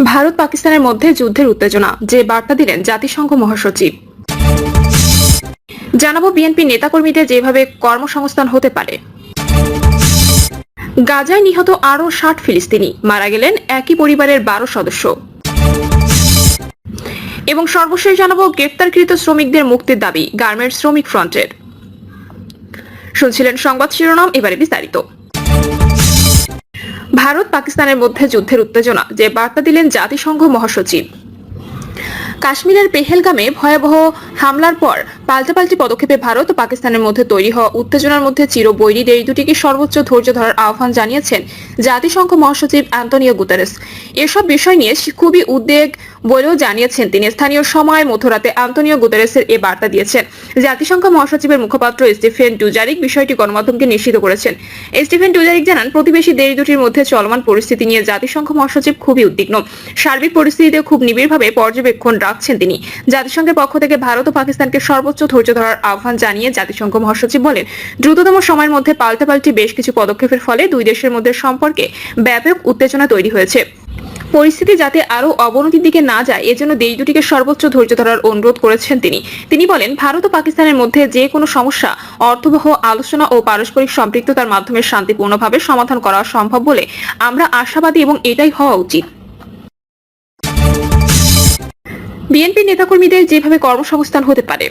ভারত পাকিস্তানের মধ্যে যুদ্ধের উত্তেজনা, যে বার্তা দিলেন জাতিসংঘ মহাসচিব। জানাবো বিএনপি নেতাকর্মীদের যেভাবে কর্মসংস্থান হতে পারে। গাজায় নিহত আরও 60 ফিলিস্তিনি, মারা গেলেন একই পরিবারের 12 সদস্য। এবং সর্বশেষ জানাবো গ্রেপ্তারকৃত শ্রমিকদের মুক্তির দাবি গার্মেন্টস শ্রমিক ফ্রন্টের। শুনছিলেন সংবাদ শিরোনাম, এবারে বিস্তারিত। ভারত পাকিস্তানের মধ্যে যুদ্ধের উত্তেজনা, যে বার্তা দিলেন জাতিসংঘ মহাসচিব। কাশ্মীরের পেহেলগামে ভয়াবহ হামলার পর পাল্টাপাল্টি পদক্ষেপে ভারত ও পাকিস্তানের মধ্যে তৈরি হওয়া উত্তেজনার মধ্যে চিরবৈরী দেশ দুটিকে সর্বোচ্চ ধৈর্য ধরার আহ্বান জানিয়েছেন জাতিসংঘ মহাসচিব অ্যান্তোনিও গুতেরেস। এসব বিষয় নিয়ে খুবই উদ্বেগ বলেও জানিয়েছেন তিনি। স্থানীয় সময় মধ্যরাতে অ্যান্তোনিও গুতেরেসের এ বার্তা দিয়েছেন। জাতিসংঘ মহাসচিবের মুখপাত্র স্টিফেন ডুজারিক বিষয়টি গণমাধ্যমকে নিশ্চিত করেছেন। স্টিফেন ডুজারিক জানান, প্রতিবেশী দেশ দুটির মধ্যে চলমান পরিস্থিতি নিয়ে জাতিসংঘ মহাসচিব খুবই উদ্বিগ্ন। সার্বিক পরিস্থিতিতে খুব নিবিড়ভাবে পর্যবেক্ষণ রাখছেন তিনি। জাতিসংঘের পক্ষ থেকে ভারত ও পাকিস্তানকে সর্বোচ্চ ধৈর্য ধরার আহ্বান জানিয়ে জাতিসংঘ মহাসচিব বলেন, দ্রুততম সময়ের মধ্যে পাল্টাপাল্টি বেশ কিছু পদক্ষেপের ফলে দুই দেশের মধ্যে সম্পর্কে ব্যাপক উত্তেজনা তৈরি হয়েছে। পরিস্থিতি যাতে আরো অবনতির দিকে না যায়, এজন্য দেশ দুটিকে সর্বোচ্চ ধৈর্য ধরার অনুরোধ করেছেন তিনি বলেন, ভারত ও পাকিস্তানের মধ্যে যে কোনো সমস্যা অর্থবহ আলোচনা ও পারস্পরিক সম্পৃক্ততার মাধ্যমে শান্তিপূর্ণভাবে সমাধান করা সম্ভব বলে আমরা আশাবাদী এবং এটাই হওয়া উচিত। বিএনপি নেতাকর্মীদের যেভাবে কর্মসংস্থান হতে পারে।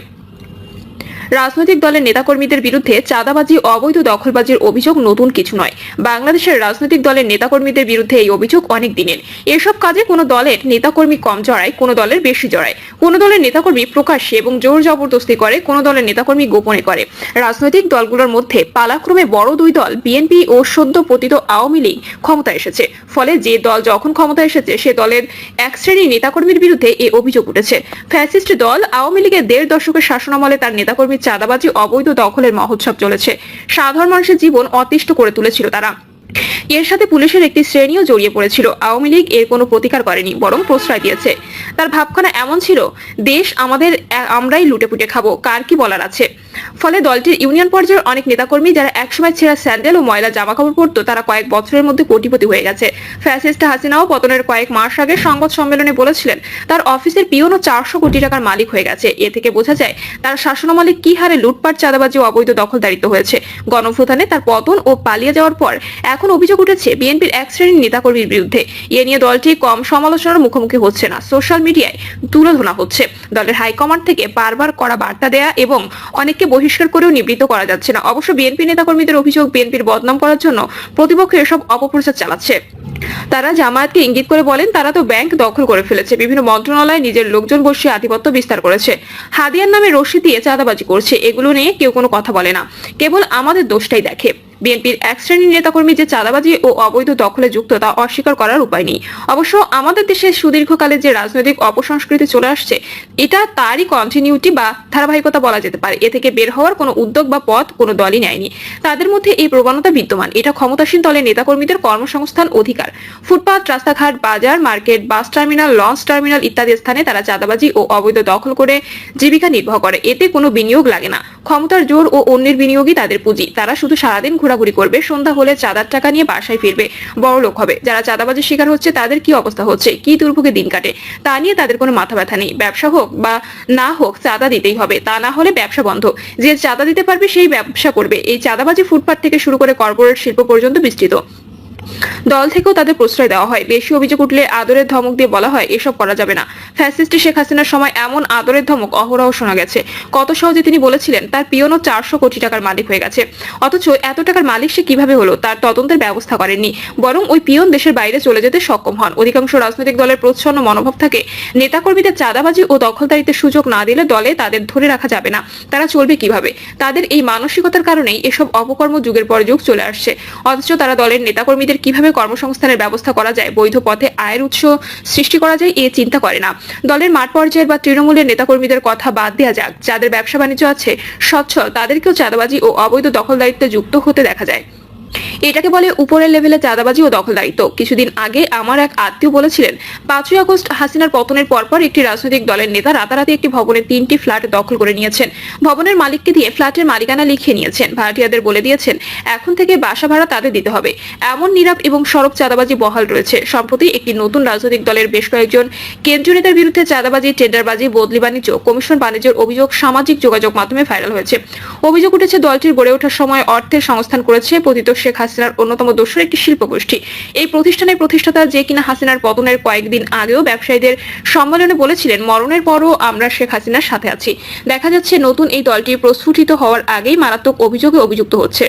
রাজনৈতিক দলের নেতাকর্মীদের বিরুদ্ধে চাঁদাবাজি, অবৈধ দখলবাজির অভিযোগ নতুন কিছু নয়। বাংলাদেশের রাজনৈতিক দলের নেতাকর্মীদের বিরুদ্ধে এই অভিযোগ অনেক দিনের। এসব কাজে কোনো দলের নেতাকর্মী কম জড়ায়, কোনো দলের বেশি জড়ায়। কোনো দলের নেতাকর্মী প্রকাশ্যে এবং জোর জবরদস্তি করে, কোনো দলের নেতাকর্মী গোপনে করে। রাজনৈতিক দলগুলোর মধ্যে পালাক্রমে বড় দুই দল বিএনপি ও সদ্য পতিত আওয়ামী লীগ ক্ষমতায় এসেছে। ফলে যে দল যখন ক্ষমতায় এসেছে সে দলের এক শ্রেণীর নেতাকর্মীর বিরুদ্ধে এই অভিযোগ উঠেছে। ফ্যাসিস্ট দল আওয়ামী লীগের 1.5 দশকের শাসনামলে তার নেতাকর্মী চাঁদাবাজি, অবৈধ দখলের মহোৎসব চলেছে। সাধারণ মানুষের জীবন অতিষ্ঠ করে তুলেছিল তারা। এর সাথে পুলিশের একটি শ্রেণীও জড়িয়ে পড়েছিল। আওয়ামী লীগ এর কোনো প্রতিকার করেনি, বরং প্রশ্রয় দিয়েছে। তার ভাবখানা এমন ছিল, দেশ আমাদের, আমরাই লুটেপুটে খাবো, কার কি বলার আছে। ফলে দলটির ইউনিয়ন পর্যায়ের অনেক নেতাকর্মী যারা একসময় ছেঁড়া স্যান্ডেল ও ময়লা জামা কাপড় পরতো, তারা কয়েক বছরের মধ্যে কোটিপতি হয়ে গেছে। ফ্যাসিস্ট হাসিনাও পতনের কয়েক মাস আগে সংবাদ সম্মেলনে বলেছিলেন তার অফিসের পিয়নও 400 কোটি টাকার মালিক হয়ে গেছে। এ থেকে বোঝা যায় তার শাসনামলে কি হারে লুটপাট, চাঁদাবাজি ও অবৈধ দখলদারিত্ব হয়েছে। গণভ্যুত্থানে তার পতন ও পালিয়ে যাওয়ার পর এখন অভিযোগ উঠেছে বিএনপির এক শ্রেণীর নেতাকর্মীর বিরুদ্ধে। এ নিয়ে দলটি কম সমালোচনার মুখোমুখি হচ্ছে না, সোশ্যাল মিডিয়ায় তুলে ধরা হচ্ছে। দলের হাইকমান্ড থেকে বারবার কড়া বার্তা দেয়া এবং অনেককে বহিষ্কার করেও নিবৃত্ত করা যাচ্ছে না। অবশ্য বিএনপি নেতাকর্মীদের অভিযোগ, বিএনপির বদনাম করার জন্য প্রতিপক্ষ এসব অপপ্রচার চালাচ্ছে। তারা জামায়াতকে ইঙ্গিত করে বলেন, তারা তো ব্যাংক দখল করে ফেলেছে, বিভিন্ন মন্ত্রণালয়ে নিজের লোকজন বসিয়ে আধিপত্য বিস্তার করেছে, হাদিয়ার নামে রশি দিয়ে চাঁদাবাজি করছে। এগুলো নিয়ে কেউ কোনো কথা বলে না, কেবল আমাদের দোষটাই দেখে। বিএনপির এক শ্রেণীর নেতাকর্মী যে চাঁদাবাজি ও অবৈধ দখলে যুক্ত তা অস্বীকার করার উপায় নেই। অবশ্য আমাদের দেশে সুদীর্ঘকালে যে রাজনৈতিক অপসংস্কৃতি চলে আসছে, এটা তারই কন্টিনিউটি বা ধারাবাহিকতা বলা যেতে পারে। এ থেকে বের হওয়ার কোনো উদ্যোগ বা পথ কোনো দলই নেয়নি। তাদের মধ্যে এই প্রবণতা বিদ্যমান। এটা ক্ষমতাসীন দলের নেতাকর্মীদের কর্মসংস্থান অধিকার। ফুটপাত, রাস্তাঘাট, বাজার, market, bus terminal, launch terminal ইত্যাদি স্থানে তারা চাঁদাবাজি ও অবৈধ দখল করে জীবিকা নির্বাহ করে। এতে কোনো বিনিয়োগ লাগে না। ক্ষমতার জোর ও অন্যের বিনিয়োগই তাদের পুঁজি। তারা শুধু সারাদিন ঘোরাঘুরি করবে, সন্ধ্যা হলে চাঁদার টাকা নিয়ে বাসায় ফিরবে, বড় লোক হবে। যারা চাঁদাবাজির শিকার হচ্ছে তাদের কি অবস্থা হচ্ছে, কি দুর্ভোগে দিন কাটে, তা নিয়ে তাদের কোনো মাথা ব্যথা নেই। ব্যবসা হোক বা না হোক, চাঁদা দিতেই হবে, তা না হলে ব্যবসা বন্ধ। যে চাঁদা দিতে পারবে সেই ব্যবসা করবে। এই চাঁদাবাজি ফুটপাত থেকে শুরু করে কর্পোরেট শিল্প পর্যন্ত বিস্তৃত। দল থেকেও তাদের প্রশ্রয় দেওয়া হয়। বেশি অভিযোগ উঠলে আদরের ধমক দিয়ে বলা হয় এসব করা যাবে না। ফ্যাসিস্ট শেখ হাসিনার সময় এমন আদরের ধমক অহরহ শোনা গেছে। কত সহজে তিনি বলেছিলেন তার পিয়নও 400 কোটি টাকার মালিক হয়ে গেছে। অথচ এত টাকার মালিক সে কিভাবে হলো তার তদন্তের ব্যবস্থা করেননি, বরং ওই পিয়ন দেশের বাইরে চলে যেতে সক্ষম হন। অধিকাংশ রাজনৈতিক দলের প্রচ্ছন্ন মনোভাব থাকে, নেতাকর্মীদের চাঁদাবাজি ও দখলদারিত্বের সুযোগ না দিলে দলে তাদের ধরে রাখা যাবে না, তারা চলবে কিভাবে। তাদের এই মানসিকতার কারণেই এসব অপকর্ম যুগের পর যুগ চলে আসছে। অথচ তারা দলের নেতাকর্মীদের কিভাবে কর্মসংস্থানের ব্যবস্থা করা যায়, বৈধ পথে আয়ের উৎস সৃষ্টি করা যায়, এ চিন্তা করে না। দলের মাঠ পর্যায়ের বা তৃণমূলের নেতাকর্মীদের কথা বাদ দেওয়া যাক, যাদের ব্যবসা বাণিজ্য আছে সচ্ছল, তাদেরকেও চাঁদাবাজি ও অবৈধ দখলদারিত্বে যুক্ত হতে দেখা যায়। এটাকে বলে উপরের লেভেলে চাঁদাবাজি ও দখলদারিত্ব। কিছুদিন আগে আমার এক আত্মীয় বলেছিলেন, 5ই আগস্ট হাসিনার পতনের পরপর একটি রাজনৈতিক দলের নেতা রাতারাতি একটি ভবনের 3টি ফ্ল্যাট দখল করে নিয়েছেন। ভবনের মালিককে দিয়ে ফ্ল্যাটের মালিকানা লিখিয়ে নিয়েছেন। ভাড়াটিয়াদের বলে দিয়েছেন এখন থেকে বাসা ভাড়া তাদের দিতে হবে। এমন নীরব এবং সড়ক চাঁদাবাজি বহাল রয়েছে। সম্প্রতি একটি নতুন রাজনৈতিক দলের বেশ কয়েকজন কেন্দ্রীয় নেতার বিরুদ্ধে চাঁদাবাজি, টেন্ডারবাজি, বদলি বাণিজ্য, কমিশন বাণিজ্যের অভিযোগ সামাজিক যোগাযোগ মাধ্যমে ভাইরাল হয়েছে। অভিযোগ উঠেছে দলটির গড়ে ওঠার সময় অর্থের সংস্থান করেছে পতিত শেখ হাসিনার অন্যতম দোসর একটি শিল্প গোষ্ঠী। এই প্রতিষ্ঠানের প্রতিষ্ঠাতা, যে কিনা হাসিনার পতনের কয়েকদিন আগেও ব্যবসায়ীদের সম্মেলনে বলেছিলেন, মরণের পরও আমরা শেখ হাসিনার সাথে আছি। দেখা যাচ্ছে নতুন এই দলটি প্রস্ফুটিত হওয়ার আগেই মারাত্মক অভিযোগে অভিযুক্ত হচ্ছে।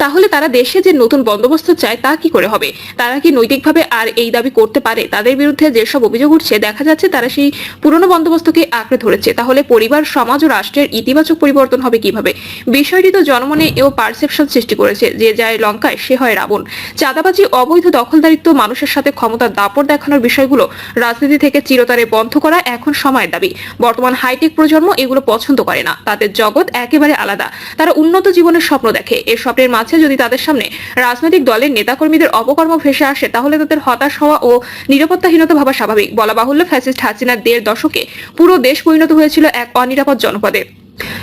তাহলে তারা দেশে যে নতুন বন্দোবস্ত চায় তা কি করে হবে? তারা কি নৈতিকভাবে আর এই দাবি করতে পারে? তাদের বিরুদ্ধে যেসব অভিযোগ উঠছে, দেখা যাচ্ছে তারা সেই পুরনো বন্দোবস্তকে আঁকড়ে ধরেছে। তাহলে পরিবার, সমাজ ও রাষ্ট্রের ইতিবাচক পরিবর্তন হবে কিভাবে? বিষয়টি তো জনমনে এও পারসেপশন সৃষ্টি করেছে, যে যায় লঙ্কায় সে হয় রাবণ। চাঁদাবাজি, অবৈধ দখলদারিত্ব, মানুষের সাথে ক্ষমতার দাপট দেখানোর বিষয়গুলো রাজনীতি থেকে চিরতরে বন্ধ করা এখন সময়ের দাবি। বর্তমান হাইটেক প্রজন্ম এগুলো পছন্দ করে না। তাদের জগৎ একেবারে আলাদা। তারা উন্নত জীবনের স্বপ্ন দেখে। এর স্বপ্নের মাঝে যদি তাদের সামনে রাজনৈতিক দলের নেতাকর্মীদের অপকর্ম ভেসে আসে, তাহলে তাদের হতাশ হওয়া ও নিরাপত্তাহীনতা ভাবা স্বাভাবিক। বলা বাহুল্য, ফ্যাসিস্ট হাসিনার 1.5 দশকে পুরো দেশ পরিণত হয়েছিল এক অনিরাপদ জনপদে।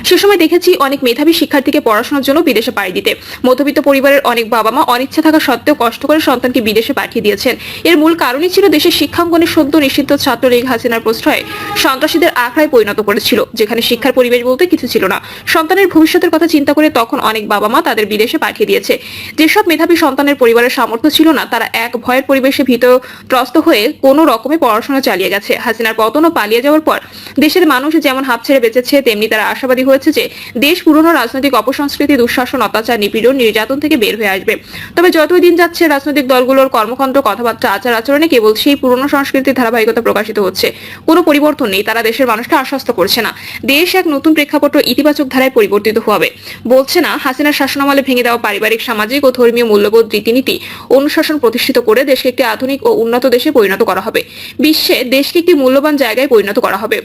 সে সময় দেখেছি অনেক মেধাবী শিক্ষার্থীকে পড়াশোনার জন্য বিদেশে পাড়ি দিতে। মধ্যবিত্ত পরিবারের অনেক বাবা মা অনিচ্ছা থাকা সত্ত্বেও কষ্ট করে সন্তানকে বিদেশে পাঠিয়ে দিয়েছেন। এর মূল কারণই ছিল দেশের শিক্ষাঙ্গনে সদ্য নিষিদ্ধ ছাত্রলীগ হাসিনার প্রশ্রয়ে সন্ত্রাসীদের আখড়ায় পরিণত করেছিল, যেখানে শিক্ষার পরিবেশ বলতে কিছু ছিল না। সন্তানের ভবিষ্যতের কথা চিন্তা করে তখন অনেক বাবা মা তাদের বিদেশে পাঠিয়ে দিয়েছে। যেসব মেধাবী সন্তানের পরিবারের সামর্থ্য ছিল না, তারা এক ভয়ের পরিবেশে ভীতত্রস্ত হয়ে কোনো রকমে পড়াশোনা চালিয়ে গেছে। হাসিনার পতন ও পালিয়ে যাওয়ার পর দেশের মানুষ যেমন হাঁপ ছেড়ে বেঁচেছে, তেমনি তারা আশাবাদী হয়েছে যে দেশ পুরনো রাজনৈতিক অপসংস্কৃতি, দুঃশাসন, অত্যাচার, নিপীড়ন, নির্যাতন থেকে বের হয়ে আসবে। তবে যতই দিন যাচ্ছে রাজনৈতিক দলগুলোর কর্মকাণ্ড, কথাবার্তা, আচার আচরণে কেবল সেই পুরনো সংস্কৃতির ধারাবাহিকতা প্রকাশিত হচ্ছে। কোনো পরিবর্তন নেই। তারা দেশের মানুষকে আশ্বস্ত করছে না দেশ এক নতুন প্রেক্ষাপট ইতিবাচক ধারায় পরিবর্তিত হবে। বলছে না হাসিনার শাসনামলে ভেঙে দেওয়া পারিবারিক, সামাজিক ও ধর্মীয় মূল্যবোধ, রীতিনীতি, অনুশাসন প্রতিষ্ঠিত করে দেশকে একটি আধুনিক ও উন্নত দেশে পরিণত করা হবে। বিশ্বে দেশকে একটি মূল্যবান জায়গায় পরিণত করা হবে।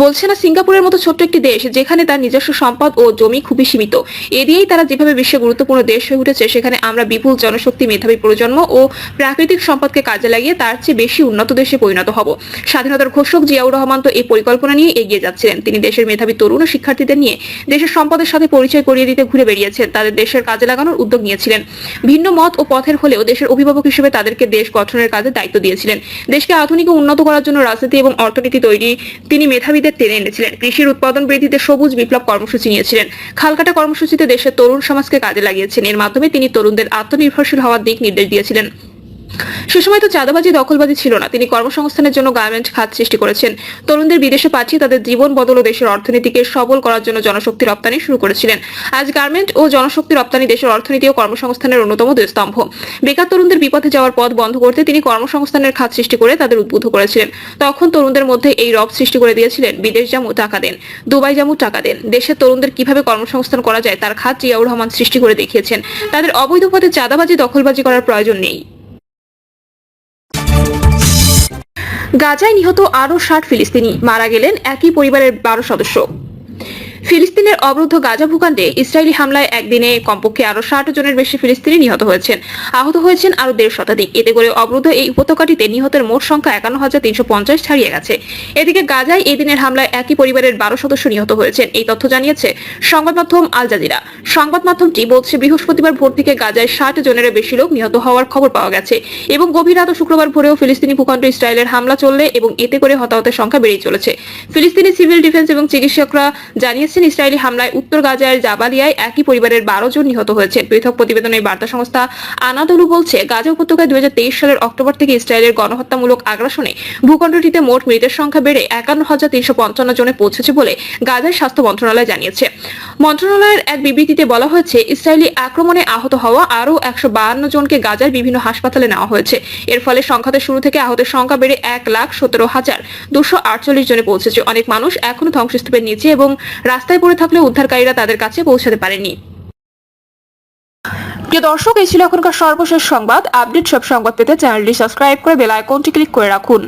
বলছে না সিঙ্গাপুরের মতো ছোট্ট একটি দেশ, যেখানে তার নিজস্ব সম্পদ ও জমি খুবই সীমিত। এ দিয়েই তারা যেভাবে বিশ্বে গুরুত্বপূর্ণ দেশ হয়ে উঠেছে, সেখানে আমরা বিপুল জনশক্তি, মেধাবী প্রজন্ম ও প্রাকৃতিক সম্পদকে কাজে লাগিয়ে তার চেয়ে বেশি উন্নত দেশে পরিণত হব। স্বাধীনতার ঘোষক জিয়াউর রহমান তো এই পরিকল্পনা নিয়ে এগিয়ে যাচ্ছিলেন। তিনি দেশের মেধাবী তরুণ ও শিক্ষার্থীদের নিয়ে দেশের সম্পদের সাথে পরিচয় করিয়ে দিতে ঘুরে বেরিয়েছেন। তাদের দেশের কাজে লাগানোর উদ্যোগ নিয়েছিলেন। ভিন্ন মত ও পথের হলেও দেশের অভিভাবক হিসেবে তাদেরকে দেশ গঠনের কাজে দায়িত্ব দিয়েছিলেন। দেশকে আধুনিক ও উন্নত করার জন্য রাজনীতি এবং অর্থনীতি তৈরি তিনি মেধাবীদের টেনে এনেছিলেন। কৃষির উৎপাদন বৃদ্ধিতে সবুজ বিপ্লব কর্মসূচি নিয়েছিলেন। খালকাটা কর্মসূচিতে দেশের তরুণ সমাজকে কাজে লাগিয়েছেন। এর মাধ্যমে তিনি তরুণদের আত্মনির্ভরশীল হওয়ার দিক নির্দেশ দিয়েছিলেন। সে সময় তো চাঁদাবাজি, দখলবাজি ছিল না। তিনি কর্মসংস্থানের জন্য গার্মেন্ট খাত সৃষ্টি করেছেন। তরুণদের বিদেশে পাঠিয়ে তাদের জীবন বদল ও দেশের অর্থনীতিকে সবল করার জন্য জনশক্তি রপ্তানি শুরু করেছিলেন। আজ গার্মেন্ট ও জনশক্তি রপ্তানি দেশের অর্থনীতি ও কর্মসংস্থানের অন্যতম দুই স্তম্ভ। বেকার তরুণদের বিপথে যাওয়ার পথ বন্ধ করতে তিনি কর্মসংস্থানের খাত সৃষ্টি করে তাদের উদ্বুদ্ধ করেছিলেন। তখন তরুণদের মধ্যে এই রব সৃষ্টি করে দিয়েছিলেন, বিদেশ যামু টাকা দেন, দুবাই যামু টাকা দেন। দেশের তরুণদের কিভাবে কর্মসংস্থান করা যায় তার খাত জিয়াউর রহমান সৃষ্টি করে দেখিয়েছেন। তাদের অবৈধ পথে চাঁদাবাজি, দখলবাজি করার প্রয়োজন নেই। গাজায় নিহত আরো 60 ফিলিস্তিনি, মারা গেলেন একই পরিবারের 12 সদস্য। ফিলিস্তিনের অবরুদ্ধ গাজা ভূখণ্ডে ইসরায়েলি হামলায় একদিনে কমপক্ষে আরো 60 জনের বেশি ফিলিস্তিনি নিহত হয়েছেন। আহত হয়েছেন আরো 1.5 শতাধিক। এতে করে অবরুদ্ধ এই উপত্যকাটিতে নিহতের মোট সংখ্যা 51,350 ছাড়িয়ে গেছে। এদিকে গাজায় এই দিনের হামলায় একই পরিবারের 12 সদস্য নিহত হয়েছেন। এই তথ্য জানিয়েছে সংবাদ মাধ্যম আল জাজিরা। সংবাদ মাধ্যমটি বলছে, বৃহস্পতিবার ভোর থেকে গাজায় 60 জনেরও বেশি লোক নিহত হওয়ার খবর পাওয়া গেছে এবং গভীর রাত ও শুক্রবার ভোরেও ফিলিস্তিনি ভূখণ্ডে ইসরায়েলের হামলা চললে এবং এতে করে হতাহতের সংখ্যা বেড়েই চলেছে। ফিলিস্তিনি সিভিল ডিফেন্স এবং চিকিৎসকরা জানিয়েছেন, ইসরায়েলি হামলায় উত্তর গাজার জাবালিয়ায় একই পরিবারের 12 জন নিহত হয়েছেন। পৃথক প্রতিবেদনের বার্তা সংস্থা আনাদলু বলছে, গাজা উপত্যকায় 2023 সালের অক্টোবর থেকে ইসরায়েলের গণহত্যামূলক আগ্রাসনে ভূখণ্ডটিতে মোট মৃতের সংখ্যা বেড়ে 51,355 জনে পৌঁছেছে বলে গাজার স্বাস্থ্য মন্ত্রণালয় জানিয়েছে। মন্ত্রণালয়ের এক বিবৃতিতে বলা হয়েছে, ইসরায়েলি আক্রমণে আহত হওয়া আরও 152 জনকে গাজার বিভিন্ন হাসপাতালে নেওয়া হয়েছে। এর ফলে সংখ্যাতে শুরু থেকে আহতের সংখ্যা বেড়ে 1,17,248 জনে পৌঁছেছে। অনেক মানুষ এখনো ধ্বংসস্তূপের নিচে এবং রাস্তায় পড়ে থাকলে উদ্ধারকারীরা তাদের কাছে পৌঁছাতে পারেনি। প্রিয় দর্শক, এই ছিল এখনকার সর্বশেষ সংবাদ। আপডেট সব সংবাদ পেতে চ্যানেলটি সাবস্ক্রাইব করে বেল আইকনটি ক্লিক করে রাখুন।